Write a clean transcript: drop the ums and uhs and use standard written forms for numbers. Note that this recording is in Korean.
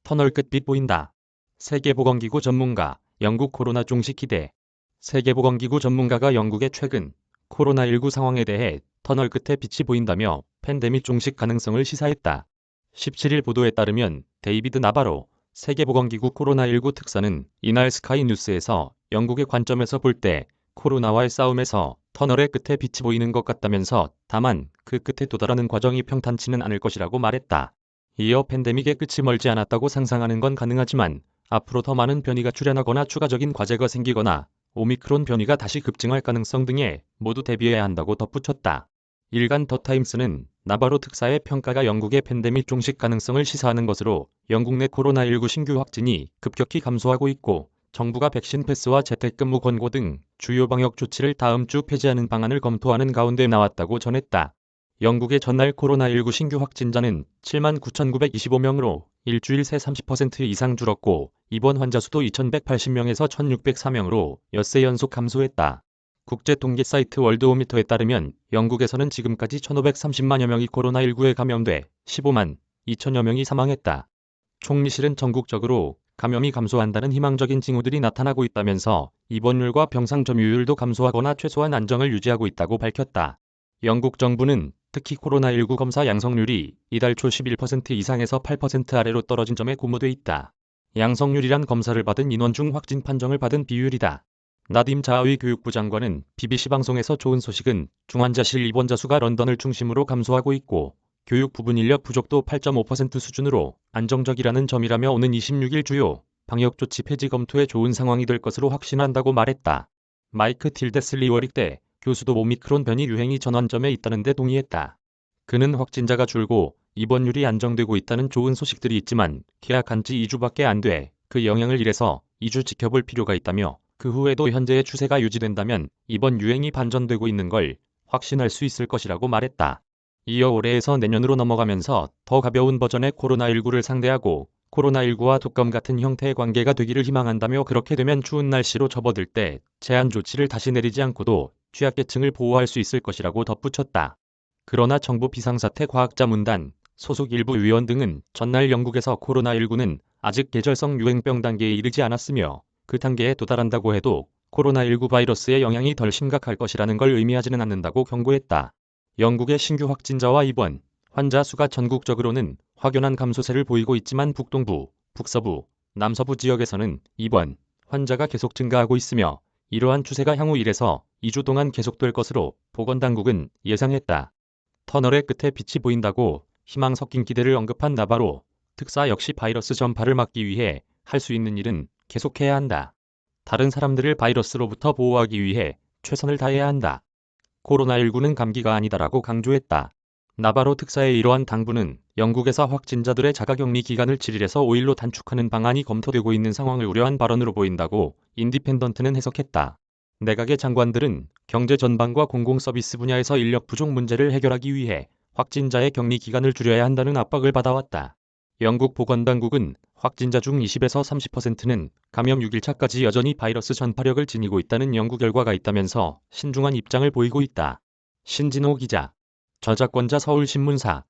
터널 끝빛 보인다. 세계보건기구 전문가, 영국 코로나 종식 기대. 세계보건기구 전문가가 영국의 최근 코로나19 상황에 대해 터널 끝에 빛이 보인다며 팬데믹 종식 가능성을 시사했다. 17일 보도에 따르면 데이비드 나바로 세계보건기구 코로나19 특사는 이날 스카이 뉴스에서 영국의 관점에서 볼 때 코로나와의 싸움에서 터널의 끝에 빛이 보이는 것 같다면서 다만 그 끝에 도달하는 과정이 평탄치는 않을 것이라고 말했다. 이어 팬데믹의 끝이 멀지 않았다고 상상하는 건 가능하지만 앞으로 더 많은 변이가 출현하거나 추가적인 과제가 생기거나 오미크론 변이가 다시 급증할 가능성 등에 모두 대비해야 한다고 덧붙였다. 일간 더 타임스는 나바로 특사의 평가가 영국의 팬데믹 종식 가능성을 시사하는 것으로 영국 내 코로나19 신규 확진이 급격히 감소하고 있고 정부가 백신 패스와 재택근무 권고 등 주요 방역 조치를 다음 주 폐지하는 방안을 검토하는 가운데 나왔다고 전했다. 영국의 전날 코로나19 신규 확진자는 79,925명으로 일주일 새 30% 이상 줄었고 입원 환자 수도 2,180명에서 1,604명으로 엿새 연속 감소했다. 국제통계 사이트 월드오미터에 따르면 영국에서는 지금까지 1,530만여 명이 코로나19에 감염돼 15만 2천여 명이 사망했다. 총리실은 전국적으로 감염이 감소한다는 희망적인 징후들이 나타나고 있다면서 입원율과 병상 점유율도 감소하거나 최소한 안정을 유지하고 있다고 밝혔다. 영국 정부는 특히 코로나19 검사 양성률이 이달 초 11% 이상에서 8% 아래로 떨어진 점에 고무돼 있다. 양성률이란 검사를 받은 인원 중 확진 판정을 받은 비율이다. 나딤 자하위 교육부 장관은 BBC 방송에서 좋은 소식은 중환자실 입원자 수가 런던을 중심으로 감소하고 있고 교육 부분 인력 부족도 8.5% 수준으로 안정적이라는 점이라며 오는 26일 주요 방역조치 폐지 검토에 좋은 상황이 될 것으로 확신한다고 말했다. 마이크 틸데슬리 워릭대 교수도 오미크론 변이 유행이 전환점에 있다는 데 동의했다. 그는 확진자가 줄고 입원율이 안정되고 있다는 좋은 소식들이 있지만 계약한 지 2주밖에 안 돼 그 영향을 일해서 2주 지켜볼 필요가 있다며 그 후에도 현재의 추세가 유지된다면 이번 유행이 반전되고 있는 걸 확신할 수 있을 것이라고 말했다. 이어 올해에서 내년으로 넘어가면서 더 가벼운 버전의 코로나19를 상대하고 코로나19와 독감 같은 형태의 관계가 되기를 희망한다며 그렇게 되면 추운 날씨로 접어들 때 제한 조치를 다시 내리지 않고도 취약계층을 보호할 수 있을 것이라고 덧붙였다. 그러나 정부 비상사태과학자문단 소속 일부 의원 등은 전날 영국에서 코로나19는 아직 계절성 유행병 단계에 이르지 않았으며 그 단계에 도달한다고 해도 코로나19 바이러스의 영향이 덜 심각할 것이라는 걸 의미하지는 않는다고 경고했다. 영국의 신규 확진자와 입원 환자 수가 전국적으로는 확연한 감소세를 보이고 있지만 북동부, 북서부, 남서부 지역에서는 입원 환자가 계속 증가하고 있으며 이러한 추세가 향후 1에서 2주 동안 계속될 것으로 보건당국은 예상했다. 터널의 끝에 빛이 보인다고 희망 섞인 기대를 언급한 나바로 특사 역시 바이러스 전파를 막기 위해 할 수 있는 일은 계속해야 한다. 다른 사람들을 바이러스로부터 보호하기 위해 최선을 다해야 한다. 코로나19는 감기가 아니다라고 강조했다. 나바로 특사의 이러한 당부는 영국에서 확진자들의 자가격리 기간을 7일에서 5일로 단축하는 방안이 검토되고 있는 상황을 우려한 발언으로 보인다고 인디펜던트는 해석했다. 내각의 장관들은 경제 전반과 공공서비스 분야에서 인력 부족 문제를 해결하기 위해 확진자의 격리 기간을 줄여야 한다는 압박을 받아왔다. 영국 보건당국은 확진자 중 20에서 30%는 감염 6일차까지 여전히 바이러스 전파력을 지니고 있다는 연구 결과가 있다면서 신중한 입장을 보이고 있다. 신진호 기자. 저작권자 서울신문사